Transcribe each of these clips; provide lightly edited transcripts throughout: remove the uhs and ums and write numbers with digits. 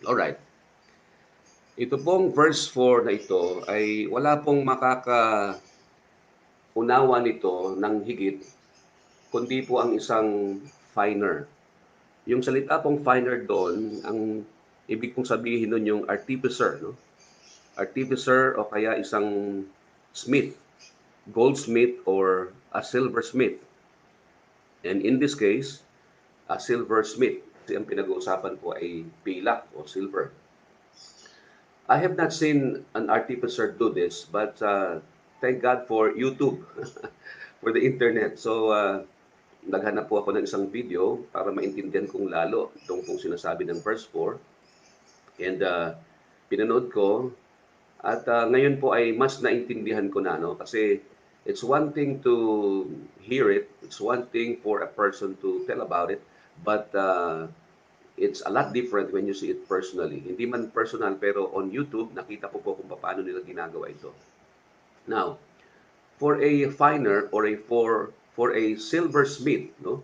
Alright. Ito pong verse 4 na ito ay wala pong makakaunawa nito ng higit kundi po ang isang finer. Yung salita pong finer doon, ang ibig kong sabihin nun yung artificer, no? Artificer o kaya isang smith, goldsmith or a silversmith. And in this case, a silversmith. Kasi ang pinag-uusapan po ay pilak o silver. I have not seen an artificer do this, but thank God for YouTube, for the internet. So, naghanap po ako ng isang video para maintindihan kong lalo itong pong sinasabi ng verse 4. And pinanood ko at ngayon po ay mas naintindihan ko na, no? Kasi it's one thing to hear it, it's one thing for a person to tell about it, but it's a lot different when you see it personally. Hindi man personal, pero on YouTube, nakita ko po kung paano nila ginagawa ito. Now, for a finer or for a silversmith, no,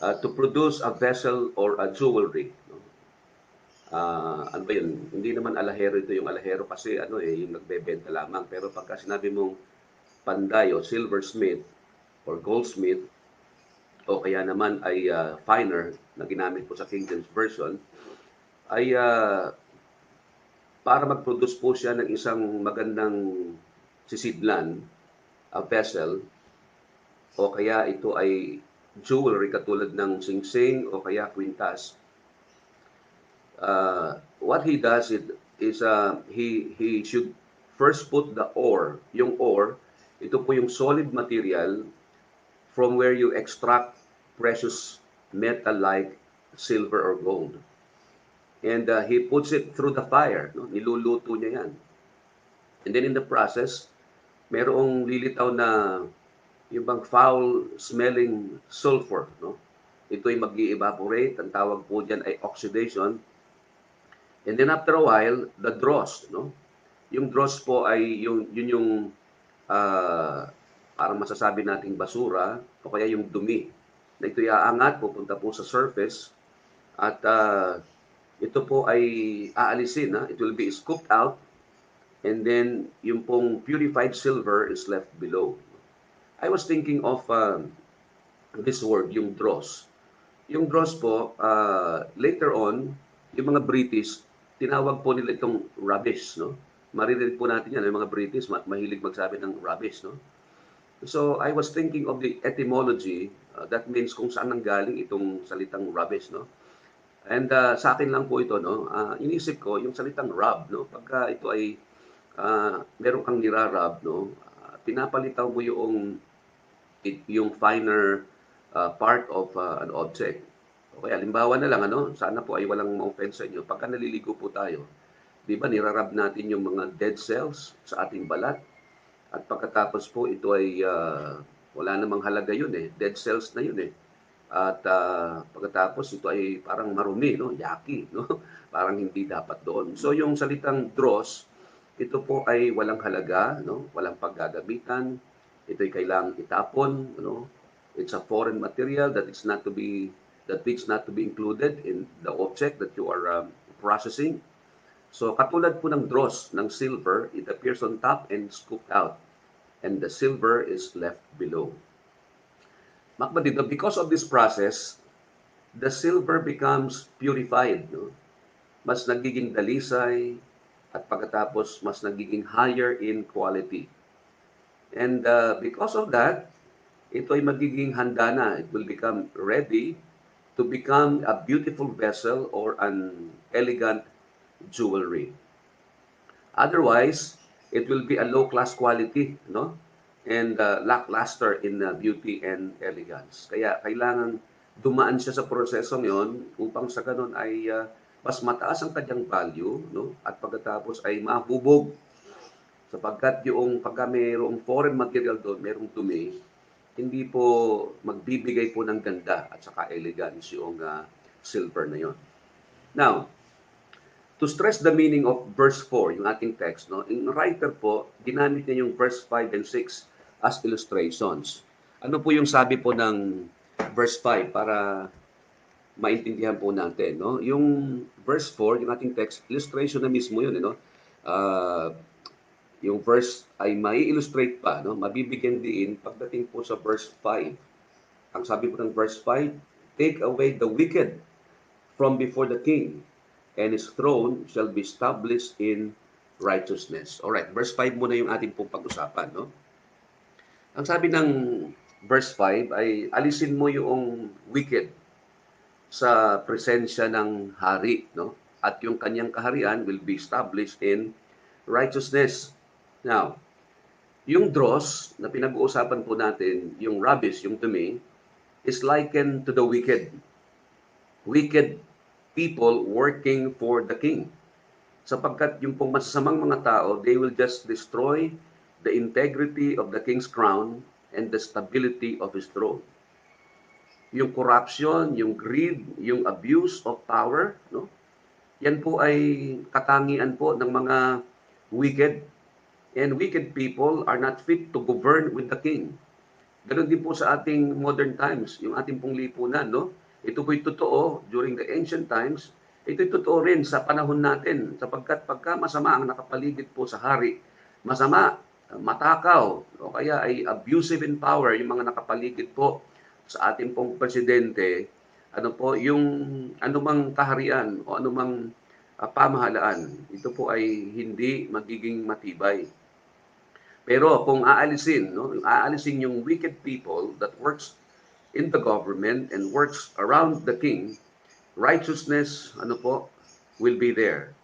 to produce a vessel or a jewelry, no, ano ba yun? Hindi naman alahero ito, yung alahero kasi ano yung nagbebenta lamang. Pero pagka sinabi mong panday o silversmith or goldsmith, o kaya naman ay finer na ginamit po sa King James Version, ay para mag-produce po siya ng isang magandang sisidlan, a vessel, o kaya ito ay jewelry katulad ng singsing o kaya kwintas. What he does is he should first put the ore. Yung ore, ito po yung solid material from where you extract precious metal like silver or gold. And he puts it through the fire. No? Niluluto niya yan. And then in the process, merong lilitaw na yung bang foul-smelling sulfur. No? Ito ay mag-evaporate. Ang tawag po dyan ay oxidation. And then after a while, the dross. No? Yung dross po ay yun yung parang masasabi nating basura o kaya yung dumi na ito iaangat, pupunta po sa surface at ito po ay aalisin. It will be scooped out and then yung pong purified silver is left below. I was thinking of this word, yung dross. Yung dross po, later on, yung mga British, tinawag po nila itong rubbish. No? Maririnig po natin yan, yung mga British, mahilig magsabi ng rubbish. No? So I was thinking of the etymology, that means kung saan nanggaling itong salitang rubbish, no? And sa akin lang po ito, no? Inisip ko yung salitang rub, no? Pagka ito ay meron kang nirarub, no? Pinapalitaw mo yung finer part of an object. Okay, halimbawa na lang, ano? Sana po ay walang ma-offense sa inyo. Pagka naliligo po tayo, di ba nirarub natin yung mga dead cells sa ating balat? At pagkatapos po ito ay wala namang halaga yun dead cells na yun At pagkatapos ito ay parang marumi, no? Yucky, no? Parang hindi dapat doon. So yung salitang dross, ito po ay walang halaga, no? Walang paggagamitan. Ito ay kailangang itapon, no? It's a foreign material that needs not to be included in the object that you are processing. So katulad po ng dross ng silver, it appears on top and scooped out, and the silver is left below. Makbadito, because of this process, the silver becomes purified. No? Mas nagiging dalisay, at pagkatapos mas nagiging higher in quality. And because of that, ito ay magiging handa na. It will become ready to become a beautiful vessel or an elegant jewelry. Otherwise, it will be a low-class quality, no? And lackluster in beauty and elegance. Kaya kailangan dumaan siya sa prosesong yon upang sa ganun ay mas mataas ang kanyang value, no? At pagkatapos ay mahubog sapagkat yung pagka mayroong foreign material doon, mayroong dumi, hindi po magbibigay po ng ganda at saka elegance yung silver na yon. Now, to stress the meaning of verse 4, yung ating text, no? Yung writer po, ginamit niya yung verse 5 and 6 as illustrations. Ano po yung sabi po ng verse 5 para maintindihan po natin, no? Yung verse 4, yung ating text, illustration na mismo yun, no? Ah, yung verse ay mai-illustrate pa, no? Mabibigyan din pagdating po sa verse 5. Ang sabi po ng verse 5, take away the wicked from before the king, and his throne shall be established in righteousness. Alright, verse 5 muna yung ating pong pag-usapan, no? Ang sabi ng verse 5 ay alisin mo yung wicked sa presensya ng hari, no? At yung kanyang kaharian will be established in righteousness. Now, yung dross na pinag-uusapan po natin, yung rubbish, yung dumi, is likened to the wicked. Wicked people working for the king. Sapagkat yung pong masasamang mga tao, they will just destroy the integrity of the king's crown and the stability of his throne. Yung corruption, yung greed, yung abuse of power, no? Yan po ay katangian po ng mga wicked. And wicked people are not fit to govern with the king. Ganon din po sa ating modern times, yung ating pong lipunan, no? Ito po'y totoo during the ancient times. Ito'y totoo rin sa panahon natin, sapagkat pagka masama ang nakapaligid po sa hari, masama, matakaw, o kaya ay abusive in power yung mga nakapaligid po sa ating pong presidente, ano po, yung anumang kaharian o anumang pamahalaan, ito po ay hindi magiging matibay. Pero kung aalisin, no, aalisin yung wicked people that works in the government and works around the king, righteousness, ano po, will be there.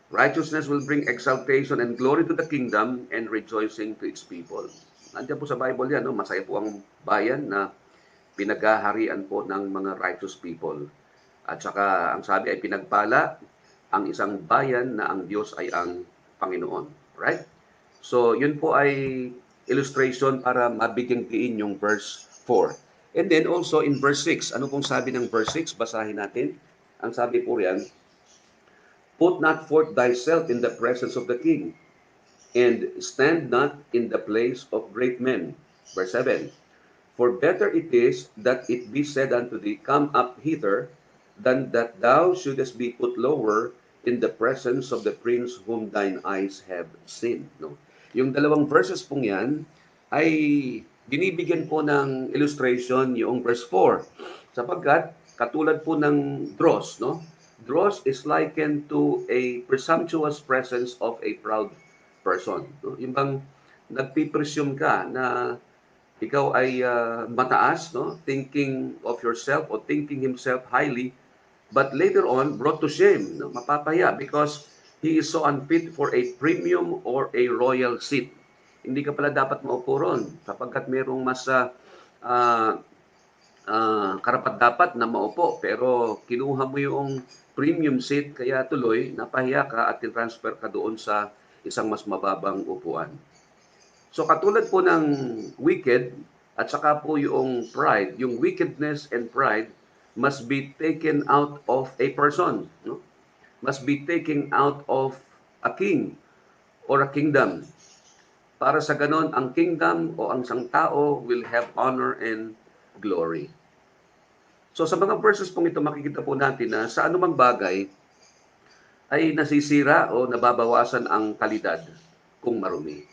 Righteousness will bring exaltation and glory to the kingdom and rejoicing to its people. Nandiyan po sa Bible yan, no? Masaya po ang bayan na pinaghaharian po ng mga righteous people. At saka ang sabi ay pinagpala ang isang bayan na ang Diyos ay ang Panginoon. Right? So, yun po ay illustration para mabigyang diin yung verse 4. And then also in verse 6, ano pong sabi ng verse 6? Basahin natin. Ang sabi po riyan, put not forth thyself in the presence of the king, and stand not in the place of great men. Verse 7, for better it is that it be said unto thee, come up hither, than that thou shouldest be put lower in the presence of the prince whom thine eyes have seen. No? Yung dalawang verses pong yan ay binibigyan po ng illustration yung verse 4. Sapagkat katulad po ng dross, no? Dross is likened to a presumptuous presence of a proud person. No? Yung bang nagpipresume ka na ikaw ay mataas, no? Thinking of yourself or thinking himself highly, but later on brought to shame, no? Mapapaya because he is so unfit for a premium or a royal seat. Hindi ka pala dapat maupo ron sapagkat merong mas karapat-dapat na maupo pero kinuha mo yung premium seat kaya tuloy napahiya ka at transfer ka doon sa isang mas mababang upuan. So katulad po ng wicked at saka po yung pride, yung wickedness and pride must be taken out of a person, no? Must be taken out of a king or a kingdom. Para sa ganon, ang kingdom o ang isang tao will have honor and glory. So sa mga verses pong ito, makikita po natin na sa anumang bagay ay nasisira o nababawasan ang kalidad kung marumi.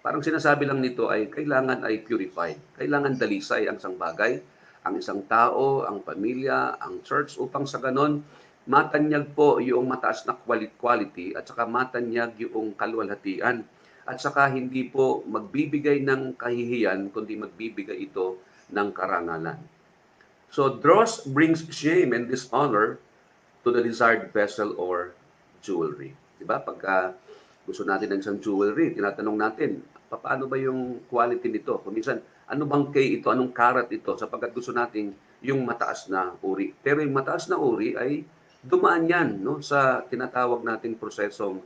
Parang sinasabi lang nito ay kailangan ay purified. Kailangan dalisay ang isang bagay, ang isang tao, ang pamilya, ang church upang sa ganon matanyag po yung mataas na quality at saka matanyag yung kaluwalhatian. At saka hindi po magbibigay ng kahihiyan kundi magbibigay ito ng karangalan. So dross brings shame and dishonor to the desired vessel or jewelry. Diba? Pagka gusto natin ng isang jewelry, tinatanong natin, paano ba yung quality nito? Kung minsan, ano bang K ito? Anong karat ito? Sapagkat gusto natin yung mataas na uri. Pero yung mataas na uri ay dumaan yan, no? Sa tinatawag nating prosesong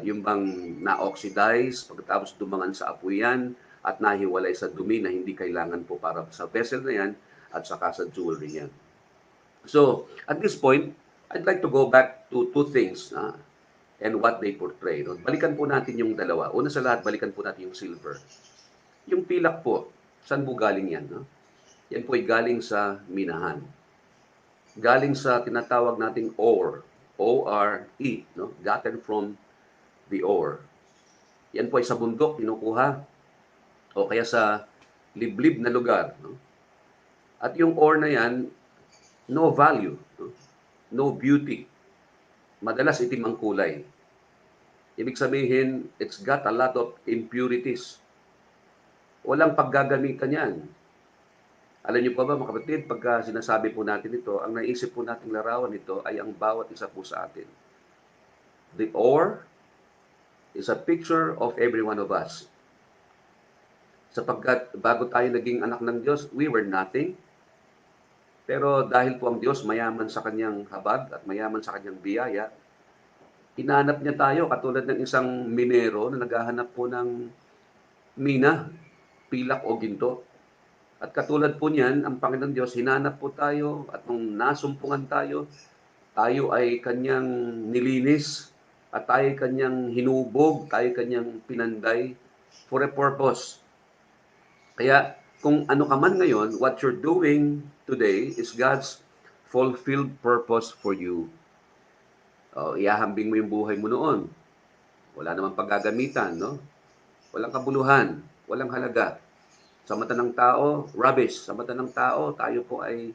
yung bang na-oxidize, pagkatapos dumangan sa apoy yan, at nahiwalay sa dumi na hindi kailangan po para sa vessel na yan at saka sa jewelry yan. So, at this point, I'd like to go back to two things and what they portray. No? Balikan po natin yung dalawa. Una sa lahat, balikan po natin yung silver. Yung pilak po, saan po galing yan? No? Yan po ay galing sa minahan. galing sa tinatawag nating ore, O-R-E, no? Gotten from the ore. Yan po ay sa bundok kinukuha o kaya sa liblib na lugar, no? At yung ore na yan, no value, no? No beauty. Madalas itim ang kulay. Ibig sabihin, it's got a lot of impurities. Walang paggagamitan yan. Alam niyo pa ba mga kapatid, pagka sinasabi po natin ito, ang naisip po nating larawan nito ay ang bawat isa po sa atin. The ore is a picture of every one of us. Sapagkat bago tayo naging anak ng Diyos, we were nothing. Pero dahil po ang Diyos mayaman sa kanyang habag at mayaman sa kanyang biyaya, hinanap niya tayo katulad ng isang minero na naghahanap po ng mina, pilak o ginto. At katulad po niyan, ang Panginoon Diyos, hinanap po tayo at nung nasumpungan tayo, tayo ay kanyang nilinis at tayo ay kanyang hinubog, tayo ay kanyang pinanday for a purpose. Kaya kung ano ka man ngayon, what you're doing today is God's fulfilled purpose for you. Ihahambing mo yung buhay mo noon. Wala namang paggagamitan, no? Walang kabuluhan, walang halaga. Sa mata ng tao, rubbish. Sa mata ng tao, tayo po ay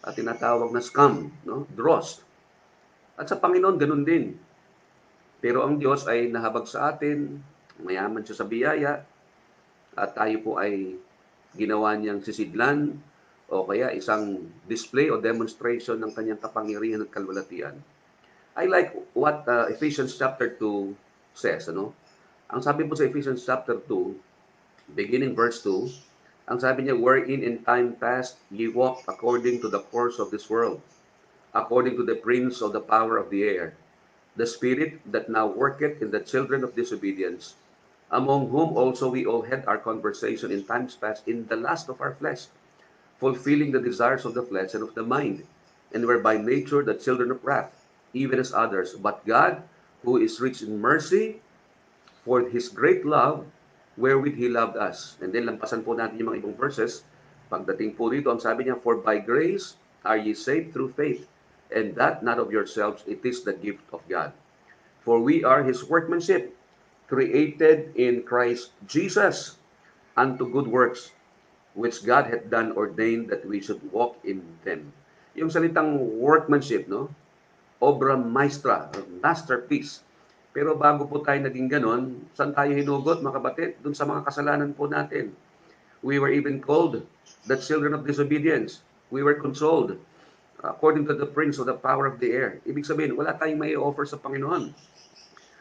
tinatawag na scum, no? Dross. At sa Panginoon, ganun din. Pero ang Diyos ay nahabag sa atin, mayaman siya sa biyaya, at tayo po ay ginawa niyang sisidlan, o kaya isang display o demonstration ng kanyang kapangyarihan at kalwalatian. I like what Ephesians chapter 2 says, ano? Ang sabi po sa Ephesians chapter 2, beginning verse 2, ang sabi niya, wherein in time past ye walked according to the course of this world, according to the prince of the power of the air, the spirit that now worketh in the children of disobedience, among whom also we all had our conversation in times past in the lust of our flesh, fulfilling the desires of the flesh and of the mind, and were by nature the children of wrath, even as others. But God, who is rich in mercy, for His great love, wherewith He loved us. And then lampasan po natin yung mga ibang verses. Pagdating po dito, ang sabi niya, for by grace are ye saved through faith, and that not of yourselves, it is the gift of God. For we are His workmanship, created in Christ Jesus, unto good works, which God hath done ordained that we should walk in them. Yung salitang workmanship, no? Obra maestra, masterpiece. Pero bago po tayo naging ganon, saan tayo hinugot, mga kapatid? Doon sa mga kasalanan po natin. We were even called the children of disobedience. We were consoled according to the prince of the power of the air. Ibig sabihin, wala tayong may offer sa Panginoon.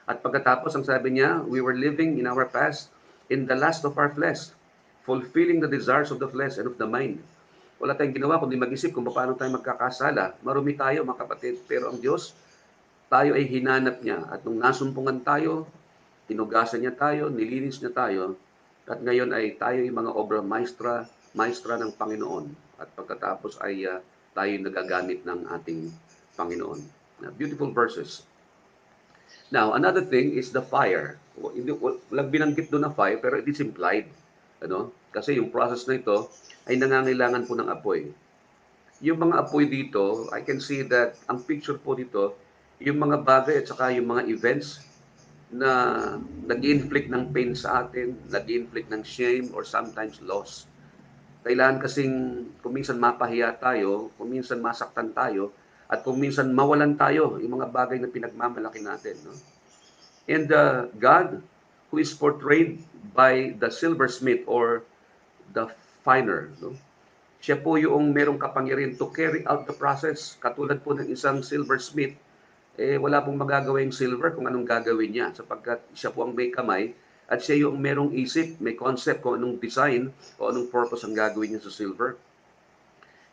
At pagkatapos, ang sabi niya, we were living in our past in the lust of our flesh, fulfilling the desires of the flesh and of the mind. Wala tayong ginawa kundi mag-isip kung paano tayo magkakasala. Marumi tayo, mga kapatid. Pero ang Diyos, tayo ay hinanap niya. At nung nasumpungan tayo, tinugasan niya tayo, nilinis niya tayo. At ngayon ay tayo ay mga obra maestra ng Panginoon. At pagkatapos ay tayo nagagamit ng ating Panginoon. Beautiful verses. Now, another thing is the fire. Walang binanggit doon na fire, pero it is implied. Ano? Kasi yung process na ito ay nangangailangan po ng apoy. Yung mga apoy dito, I can see that ang picture po dito, yung mga bagay at saka yung mga events na nag-inflict ng pain sa atin, nag-inflict ng shame or sometimes loss. Kailangan kasing kuminsan mapahiya tayo, kuminsan masaktan tayo, at kuminsan mawalan tayo yung mga bagay na pinagmamalaki natin. No? And God, who is portrayed by the silversmith or the finer, no? Siya po yung merong kapangyarihan to carry out the process. Katulad po ng isang silversmith, wala pong magagawa yung silver kung anong gagawin niya sapagkat siya po ang may kamay at siya yung merong isip, may concept kung anong design o anong purpose ang gagawin niya sa silver.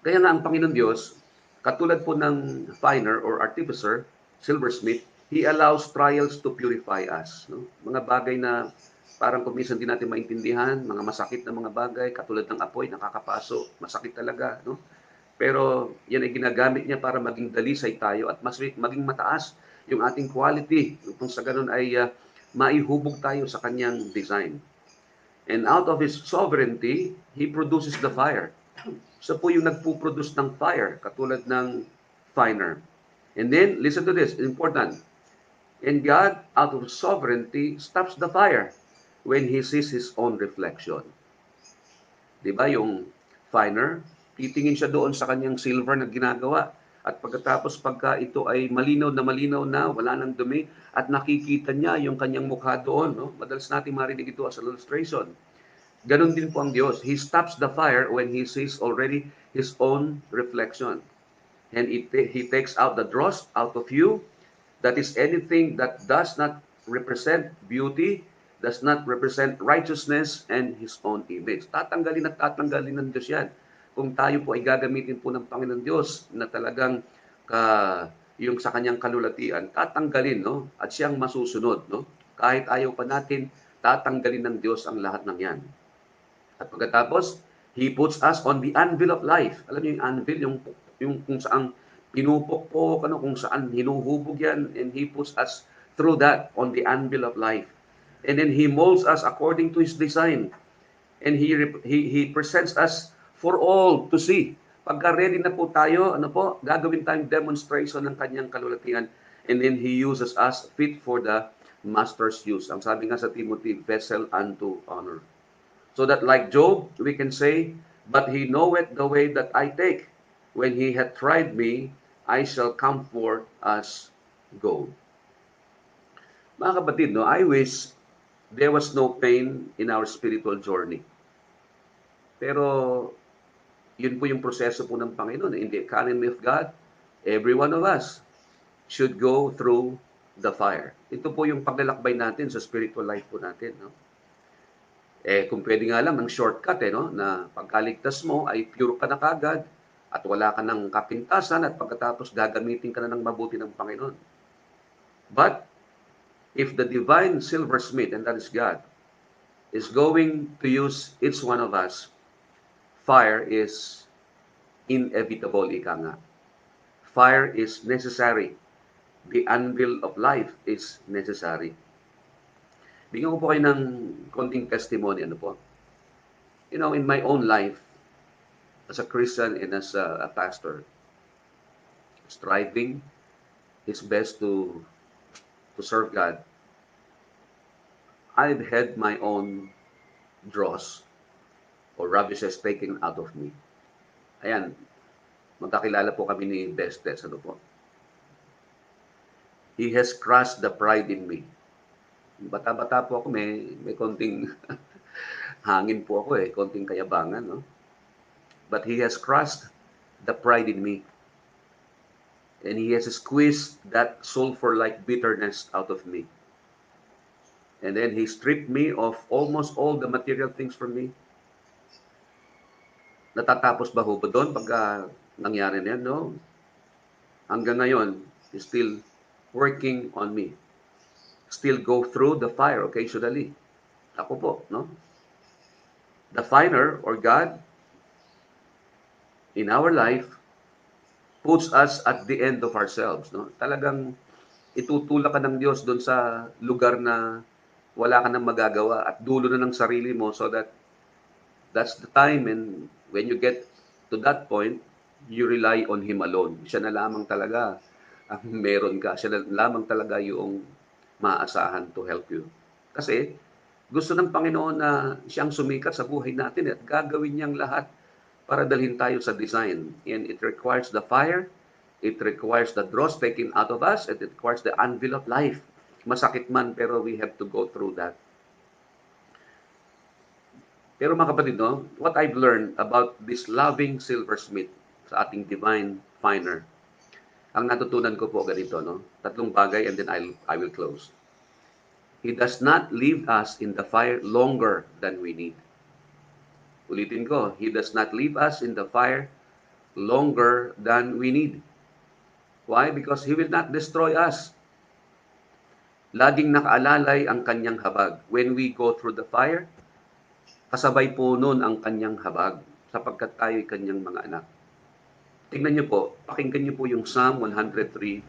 Kaya nga ang Panginoon Diyos, katulad po ng finer or artificer, silversmith, He allows trials to purify us. No? Mga bagay na parang kung minsan din natin maintindihan, mga masakit na mga bagay, katulad ng apoy, nakakapaso, masakit talaga. No? Pero yan ay ginagamit niya para maging dalisay tayo at maging mataas yung ating quality. Kung sa ganun ay maihubog tayo sa kanyang design. And out of His sovereignty, He produces the fire. Siya po yung nagpuproduce ng fire, katulad ng finer. And then, listen to this, important. And God, out of sovereignty, stops the fire when He sees His own reflection. Di ba yung finer, titingin siya doon sa kanyang silver na ginagawa. At pagkatapos pagka ito ay malinaw na, wala nang dumi, at nakikita niya yung kanyang mukha doon. No? Madalas natin marinig ito as an illustration. Ganon din po ang Diyos. He stops the fire when He sees already His own reflection. And He takes out the dross out of you. That is anything that does not represent beauty, does not represent righteousness and His own image. Tatanggalin at tatanggalin ng Diyos yan. Kung tayo po ay gagamitin po ng Panginoon Diyos na talagang yung sa kanyang kalulatian, tatanggalin, no? At siyang masusunod, no? Kahit ayaw pa natin, tatanggalin ng Diyos ang lahat ng yan. At pagkatapos, He puts us on the anvil of life. Alam niyo yung anvil, yung kung saan pinupukpok, kung saan hinuhubog yan, and He puts us through that on the anvil of life. And then He molds us according to His design. And He presents us for all to see. Pagka ready na po tayo, gagawin tayong demonstration ng kanyang kalulatian. And then He uses us fit for the master's use. Ang sabi nga sa Timothy, vessel unto honor. So that like Job, we can say, but He knoweth the way that I take. When He hath tried me, I shall come forth as gold. Mga kapatid, no, I wish there was no pain in our spiritual journey. Pero yun po yung proseso po ng Panginoon. In the economy of God, every one of us should go through the fire. Ito po yung paglalakbay natin sa spiritual life po natin. No? Kung pwede nga lang, ang shortcut, no? Na pagkaligtas mo ay pure ka na kagad at wala ka ng kapintasan at pagkatapos gagamitin ka na ng mabuti ng Panginoon. But, if the divine silversmith, and that is God, is going to use each one of us, fire is inevitable, ika nga. Fire is necessary. The anvil of life is necessary. Bigyan ko po kayo ng konting testimony. You know, in my own life, as a Christian and as a pastor, striving his best to serve God, I've had my own dross or rubbishes taken out of me. Ayan, magkakilala po kami ni Bestes. He has crushed the pride in me. Bata-bata po ako, may konting hangin po ako konting kayabangan, no? But He has crushed the pride in me. And He has squeezed that sulfur-like bitterness out of me. And then He stripped me of almost all the material things from me. Natatapos ba ho ba doon pagka nangyari na yan? No. Hanggang ngayon, He's still working on me. Still go through the fire occasionally. Ako po, no? The finer, or God, in our life, puts us at the end of ourselves, no? Talagang itutulak ka ng Diyos doon sa lugar na wala ka nang magagawa at dulo na ng sarili mo, so that's the time, and when you get to that point, you rely on Him alone. Siya na lamang talaga ang meron ka. Siya na lamang talaga yung maasahan to help you. Kasi gusto ng Panginoon na siyang sumikat sa buhay natin at gagawin niyang lahat para dalhin tayo sa design. And it requires the fire, it requires the dross taken out of us, and it requires the anvil of life. Masakit man, pero we have to go through that. Pero mga kapatid, no, what I've learned about this loving silversmith sa ating divine finer, ang natutunan ko po ganito, no? Tatlong bagay, and then I will close. He does not leave us in the fire longer than we need. Ulitin ko, He does not leave us in the fire longer than we need. Why? Because He will not destroy us. Laging nakaalalay ang kanyang habag. When we go through the fire, kasabay po nun ang kanyang habag, sapagkat tayo'y kanyang mga anak. Tingnan niyo po, pakinggan niyo po yung Psalm 103,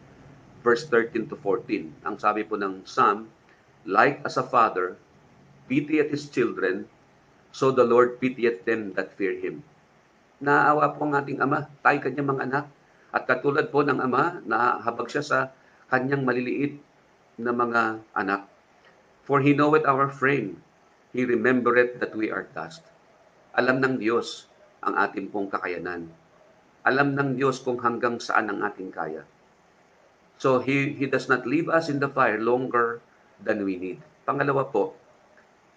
verse 13 to 14. Ang sabi po ng Psalm, like as a father pitieth his children, so the Lord pitieth them that fear Him. Naawa po ang ating Ama, tayo kanyang mga anak. At katulad po ng Ama, nahahabag siya sa kanyang maliliit na mga anak. For He knoweth our frame, He remembereth that we are dust. Alam ng Diyos ang ating pong kakayanan. Alam ng Diyos kung hanggang saan ang ating kaya. So He does not leave us in the fire longer than we need. Pangalawa po,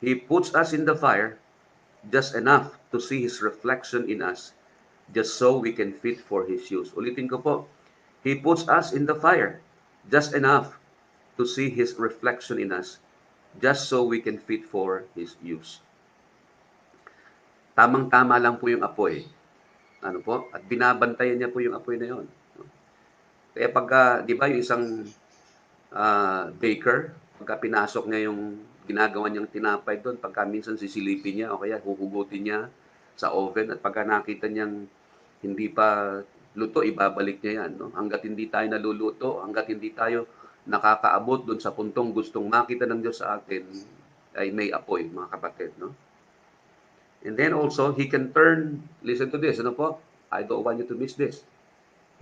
He puts us in the fire just enough to see His reflection in us, just so we can fit for His use. Ulitin ko po, He puts us in the fire just enough to see His reflection in us, just so we can fit for His use. Tamang-tama lang po yung apoy. Ano po? At binabantayan niya po yung apoy na yon. Kaya pagka, di ba, yung isang baker, pagka pinasok niya yung ginagawa niyang tinapay doon, pagka minsan sisilipin niya o kaya huhugutin niya sa oven at pagka nakita niyang hindi pa luto, ibabalik niya yan. No? Hanggat hindi tayo naluluto, hanggat hindi tayo nakakaabot doon sa puntong gustong makita ng Diyos sa atin, ay may apoy, mga kapatid. No? And then also, He can turn, listen to this, ano po? I don't want you to miss this.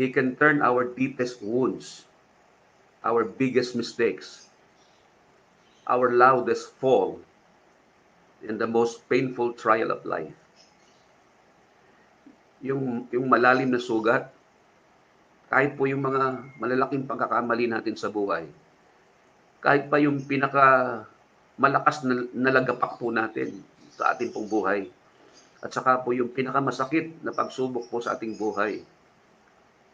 He can turn our deepest wounds, our biggest mistakes, our loudest fall, and the most painful trial of life. Yung malalim na sugat, kahit po yung mga malalaking pagkakamali natin sa buhay, kahit pa yung pinaka malakas na nalagapak po natin sa ating pong buhay, at saka po yung pinakamasakit na pagsubok po sa ating buhay,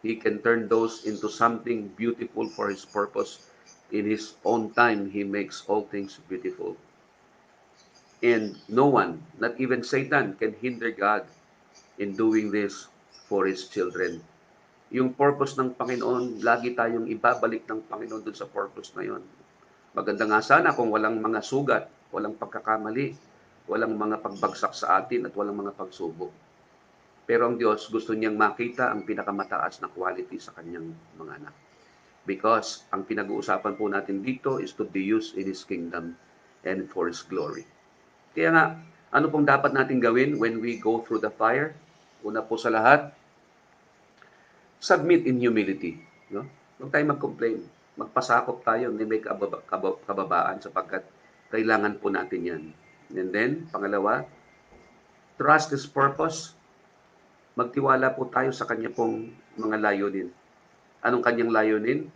He can turn those into something beautiful for His purpose. In His own time, He makes all things beautiful. And no one, not even Satan, can hinder God in doing this for His children. Yung purpose ng Panginoon, lagi tayong ibabalik ng Panginoon dun sa purpose na yon. Maganda nga sana kung walang mga sugat, walang pagkakamali, walang mga pagbagsak sa atin at walang mga pagsubok. Pero ang Diyos gusto niyang makita ang pinakamataas na quality sa kanyang mga anak. Because ang pinag-uusapan po natin dito is to be used in His kingdom and for His glory. Kaya nga, ano pong dapat natin gawin when we go through the fire? Una po sa lahat, submit in humility. No? Huwag tayo mag-complain. Magpasakop tayo, may kababaan sapagkat kailangan po natin yan. And then, pangalawa, trust His purpose. Magtiwala po tayo sa kanya pong mga layunin. Anong kanyang layunin?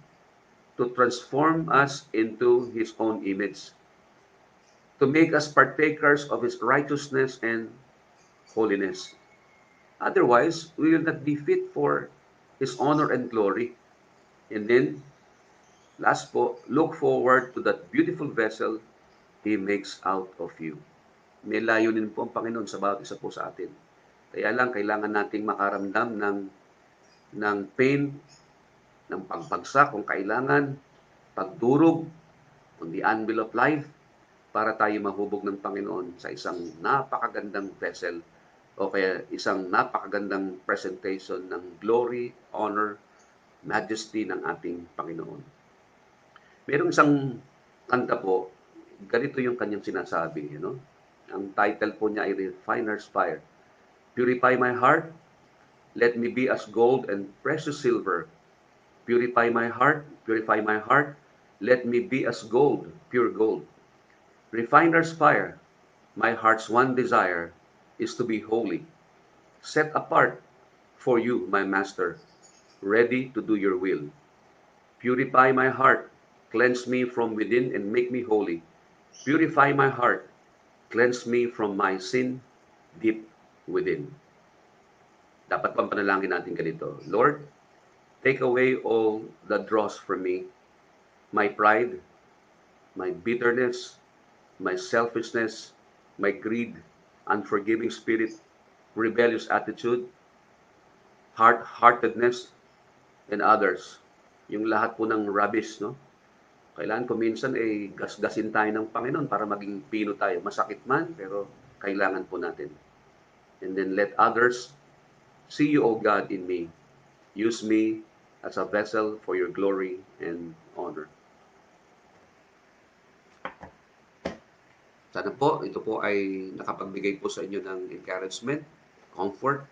To transform us into His own image. To make us partakers of His righteousness and holiness. Otherwise, we will not be fit for His honor and glory. And then, last po, look forward to that beautiful vessel He makes out of you. May layunin po ang Panginoon sa bawat isa po sa atin. Kaya lang, kailangan nating makaramdam ng pain, ng pagbagsak kung kailangan, pagdurog on the anvil of life, para tayo mahubog ng Panginoon sa isang napakagandang vessel o kaya isang napakagandang presentation ng glory, honor, majesty ng ating Panginoon. Merong isang kanta po, ganito yung kanyang sinasabi. Ang title po niya ay Refiner's Fire. Purify my heart, let me be as gold and precious silver. Purify my heart, let me be as gold, pure gold. Refiner's fire, my heart's one desire is to be holy, set apart for you, my master, ready to do your will. Purify my heart, cleanse me from within and make me holy. Purify my heart, cleanse me from my sin deep within. Dapat pang panalangin natin ganito, Lord, take away all that draws from me, my pride, my bitterness, my selfishness, my greed, unforgiving spirit, rebellious attitude, hard-heartedness, and others. Yung lahat po ng rubbish, no? Kailangan ko minsan gasgasin tayo ng Panginoon para maging pino tayo. Masakit man, pero kailangan po natin. And then let others see you, O God, in me. Use me as a vessel for your glory and honor. Sana po, ito po ay nakapagbigay po sa inyo ng encouragement, comfort,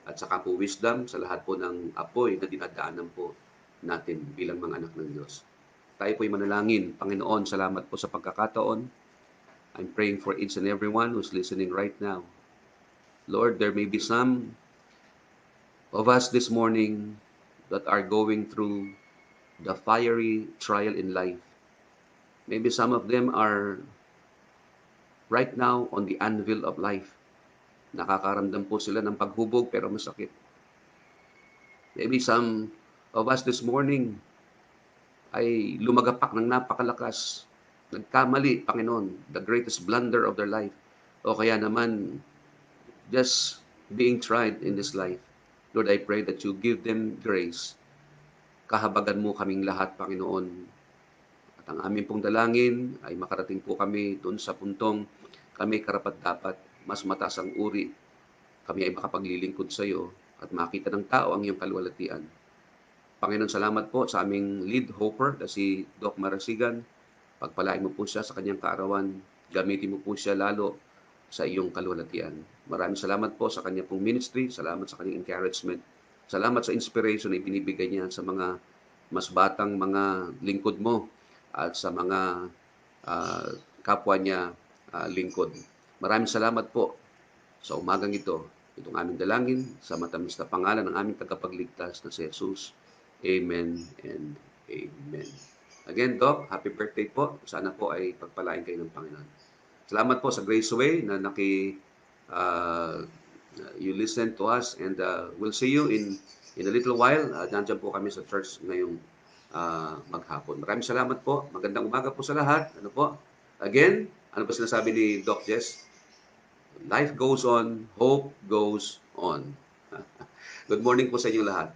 at saka po wisdom sa lahat po ng apoy na dinadaanan po natin bilang mga anak ng Diyos. Tayo po'y manalangin. Panginoon, salamat po sa pagkakataon. I'm praying for each and everyone who's listening right now. Lord, there may be some of us this morning that are going through the fiery trial in life. Maybe some of them are right now on the anvil of life. Nakakaramdam po sila ng paghubog pero masakit. Maybe some of us this morning ay lumagapak ng napakalakas. Nagkamali, Panginoon, the greatest blunder of their life. O kaya naman, just being tried in this life. Lord, I pray that you give them grace. Kahabagan mo kaming lahat, Panginoon. At ang aming pong dalangin ay makarating po kami doon sa puntong kami karapat-dapat, mas mataas ang uri. Kami ay makapaglilingkod sa iyo at makita ng tao ang iyong kaluwalhatian. Panginoon, salamat po sa aming lead hoper na si Doc Marasigan. Pagpalain mo po siya sa kanyang kaarawan. Gamitin mo po siya lalo sa iyong kaluwalhatian. Maraming salamat po sa kanyang pong ministry. Salamat sa kanyang encouragement. Salamat sa inspiration na ibinibigay niya sa mga mas batang mga lingkod mo at sa mga kapwa niya lingkod. Maraming salamat po sa umagang ito. Itong aming dalangin sa matamis na pangalan ng aming tagapagligtas na si Jesus. Amen and amen. Again, Doc, happy birthday po. Sana po ay pagpalain kayo ng Panginoon. Salamat po sa Graceway na uh, you listen to us and we'll see you in a little while. Nandiyan po kami sa church ngayong maghapon. Maraming salamat po. Magandang umaga po sa lahat. Ano po? Again, ano ba sinasabi ni Doc Jess? Life goes on, hope goes on. Good morning po sa inyo lahat.